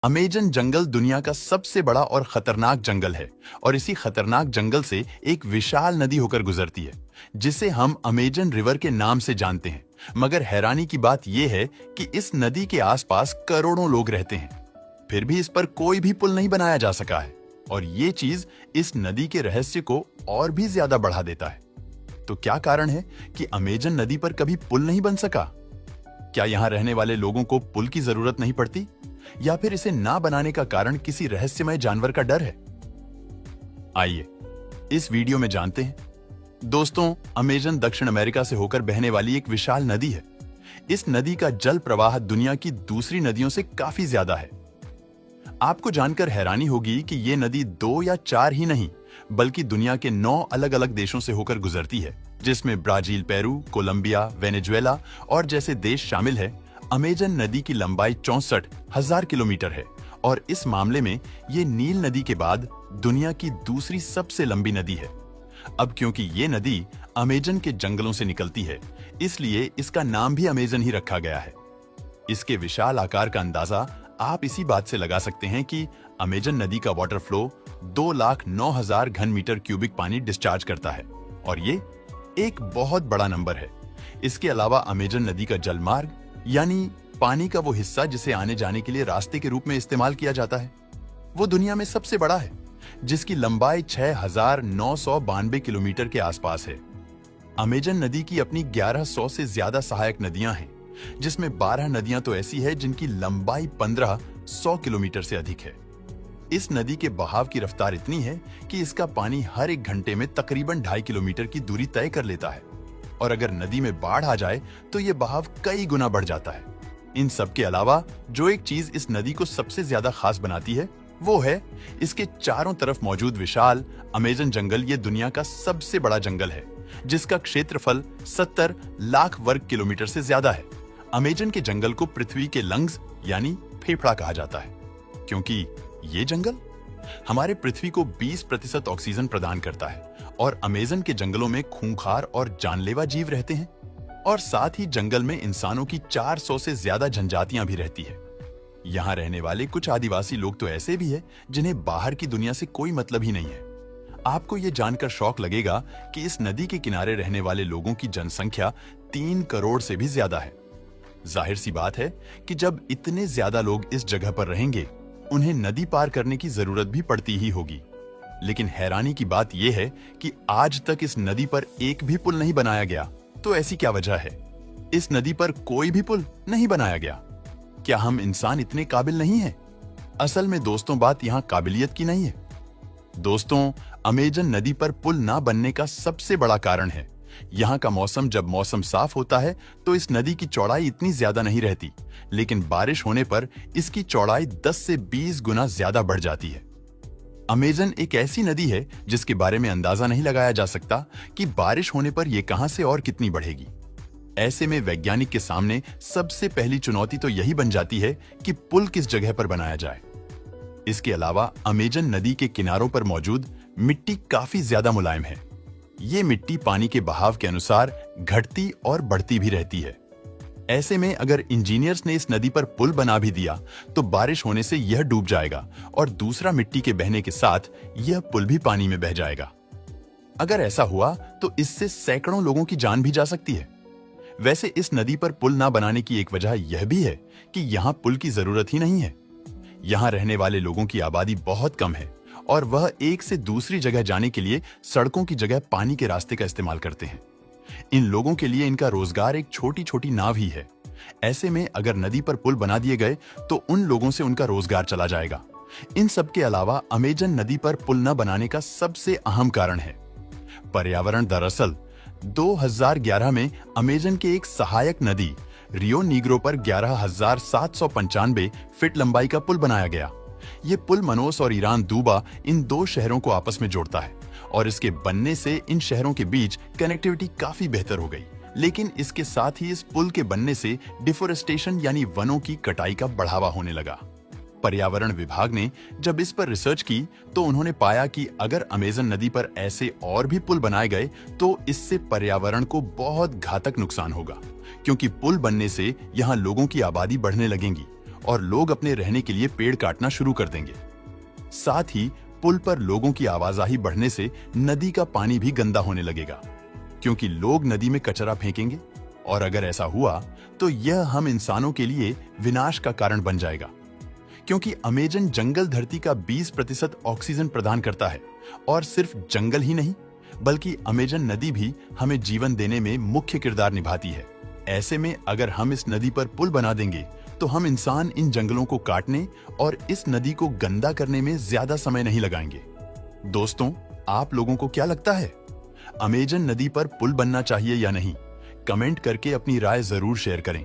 Amazon जंगल दुनिया का सबसे बड़ा और खतरनाक जंगल है और इसी खतरनाक जंगल से एक विशाल नदी होकर गुजरती है जिसे हम अमेजन रिवर के नाम से जानते हैं। मगर हैरानी की बात यह है कि इस नदी के आसपास करोड़ों लोग रहते हैं, फिर भी इस पर कोई भी पुल नहीं बनाया जा सका है और ये चीज इस नदी के रहस्य को और भी ज्यादा बढ़ा देता है। तो क्या कारण है कि अमेजन नदी पर कभी पुल नहीं बन सका? क्या यहाँ रहने वाले लोगों को पुल की जरूरत नहीं पड़ती, या फिर इसे ना बनाने का कारण किसी रहस्यमय जानवर का डर है? आइए इस वीडियो में जानते हैं। दोस्तों, अमेजन दक्षिण अमेरिका से होकर बहने वाली एक विशाल नदी है। इस नदी का जल प्रवाह दुनिया की दूसरी नदियों से काफी ज्यादा है। आपको जानकर हैरानी होगी कि ये नदी 2 या 4 ही नहीं बल्कि दुनिया के 9 अलग अलग देशों से होकर गुजरती है, जिसमें ब्राजील, पेरू, कोलंबिया, वेनेजुएला और जैसे देश शामिल है। अमेजन नदी की लंबाई 64,000 किलोमीटर है और इस मामले में ये नील नदी के बाद दुनिया की दूसरी सबसे लंबी नदी है। अब क्योंकि ये नदी अमेजन के जंगलों से निकलती है, इसलिए इसका नाम भी अमेजन ही रखा गया है। इसके विशाल आकार का अंदाजा आप इसी बात से लगा सकते हैं कि अमेजन नदी का वाटर फ्लो 2,09,000 घन मीटर क्यूबिक पानी डिस्चार्ज करता है और ये एक बहुत बड़ा नंबर है। इसके अलावा अमेजन नदी का जलमार्ग यानी पानी का वो हिस्सा जिसे आने जाने के लिए रास्ते के रूप में इस्तेमाल किया जाता है, वो दुनिया में सबसे बड़ा है, जिसकी लंबाई 6,992 किलोमीटर के आसपास है। अमेजन नदी की अपनी 1100 से ज्यादा सहायक नदियां हैं, जिसमें 12 नदियां तो ऐसी है जिनकी लंबाई 1500 किलोमीटर से अधिक है। इस नदी के बहाव की रफ्तार इतनी है कि इसका पानी हर 1 घंटे में तकरीबन 2.5 किलोमीटर की दूरी तय कर लेता है और अगर नदी में बाढ़ आ जाए तो यह बहाव कई गुना बढ़ जाता है। इन सब के अलावा जो एक चीज इस नदी को सबसे ज्यादा खास बनाती है वो है इसके चारों तरफ मौजूद विशाल अमेजन जंगल। ये दुनिया का सबसे बड़ा जंगल है जिसका क्षेत्रफल 70 लाख वर्ग किलोमीटर से ज्यादा है। अमेजन के जंगल को पृथ्वी के लंग्स यानी फेफड़ा कहा जाता है, क्योंकि ये जंगल हमारे पृथ्वी को 20% ऑक्सीजन प्रदान करता है और अमेजन के जंगलों में खूंखार और जानलेवा जीव रहते हैं और साथ ही जंगल में इंसानों की 400 से ज्यादा जनजातियां भी रहती है। यहाँ रहने वाले कुछ आदिवासी लोग तो ऐसे भी हैं जिन्हें बाहर की दुनिया से कोई मतलब ही नहीं है। आपको ये जानकर शौक लगेगा कि इस नदी के किनारे रहने वाले लोगों की जनसंख्या 3 करोड़ से भी ज्यादा है। जाहिर सी बात है कि जब इतने ज्यादा लोग इस जगह पर रहेंगे, उन्हें नदी पार करने की जरूरत भी पड़ती ही होगी। लेकिन हैरानी की बात यह है कि आज तक इस नदी पर एक भी पुल नहीं बनाया गया। तो ऐसी क्या वजह है? इस नदी पर कोई भी पुल नहीं बनाया गया। क्या हम इंसान इतने काबिल नहीं हैं? असल में दोस्तों, बात यहाँ काबिलियत की नहीं है। दोस्तों, अमेजन नदी पर पुल ना बनने का सबसे बड़ा कारण है यहाँ का मौसम। जब मौसम साफ होता है तो इस नदी की चौड़ाई इतनी ज्यादा नहीं रहती, लेकिन बारिश होने पर इसकी चौड़ाई 10 से 20 गुना ज्यादा बढ़ जाती है। अमेजन एक ऐसी नदी है जिसके बारे में अंदाजा नहीं लगाया जा सकता कि बारिश होने पर यह कहां से और कितनी बढ़ेगी। ऐसे में वैज्ञानिक के सामने सबसे पहली चुनौती तो यही बन जाती है कि पुल किस जगह पर बनाया जाए। इसके अलावा अमेजन नदी के किनारों पर मौजूद मिट्टी काफी ज्यादा मुलायम है। ये मिट्टी पानी के बहाव के अनुसार घटती और बढ़ती भी रहती है। ऐसे में अगर इंजीनियर्स ने इस नदी पर पुल बना भी दिया तो बारिश होने से यह डूब जाएगा और दूसरा मिट्टी के बहने के साथ यह पुल भी पानी में बह जाएगा। अगर ऐसा हुआ तो इससे सैकड़ों लोगों की जान भी जा सकती है। वैसे इस नदी पर पुल ना बनाने की एक वजह यह भी है कि यहाँ पुल की जरूरत ही नहीं है। यहाँ रहने वाले लोगों की आबादी बहुत कम है और वह एक से दूसरी जगह जाने के लिए सड़कों की जगह पानी के रास्ते का इस्तेमाल करते हैं। इन लोगों के लिए इनका रोजगार एक छोटी छोटी नाव ही है। ऐसे में अगर नदी पर पुल बना दिए गए तो उन लोगों से उनका रोजगार चला जाएगा। इन सब के अलावा अमेजन नदी पर पुल न बनाने का सबसे अहम कारण है पर्यावरण। दरअसल 2011 में अमेजन के एक सहायक नदी रियो नीग्रो पर 11,795 फीट लंबाई का पुल बनाया गया। ये पुल मनोस और ईरान दूबा इन 2 शहरों को आपस में जोड़ता है और इसके बनने से इन शहरों के बीच कनेक्टिविटी काफी बेहतर हो गई। लेकिन इसके साथ ही इस पुल के बनने से डिफोरेस्टेशन यानी वनों की कटाई का बढ़ावा होने लगा। पर्यावरण विभाग ने जब इस पर रिसर्च की तो उन्होंने पाया कि अगर अमेजन नदी पर ऐसे और भी पुल बनाए गए तो इससे पर्यावरण को बहुत घातक नुकसान होगा, क्योंकि पुल बनने से यहाँ लोगों की आबादी बढ़ने लगेंगी और लोग अपने रहने के लिए पेड़ काटना शुरू कर देंगे। साथ ही पुल पर लोगों की आवाजाही बढ़ने से नदी का पानी भी गंदा होने लगेगा, क्योंकि लोग नदी में कचरा फेंकेंगे, और अगर ऐसा हुआ तो यह हम इंसानों के लिए विनाश का कारण बन जाएगा। क्योंकि अमेजन जंगल धरती का 20% ऑक्सीजन प्रदान करता है, और सिर्फ जंगल ही नहीं बल्कि अमेजन नदी भी हमें जीवन देने में मुख्य किरदार निभाती है। ऐसे में अगर हम इस नदी पर पुल बना देंगे तो हम इंसान इन जंगलों को काटने और इस नदी को गंदा करने में ज्यादा समय नहीं लगाएंगे। दोस्तों, आप लोगों को क्या लगता है, अमेजन नदी पर पुल बनना चाहिए या नहीं? कमेंट करके अपनी राय जरूर शेयर करें।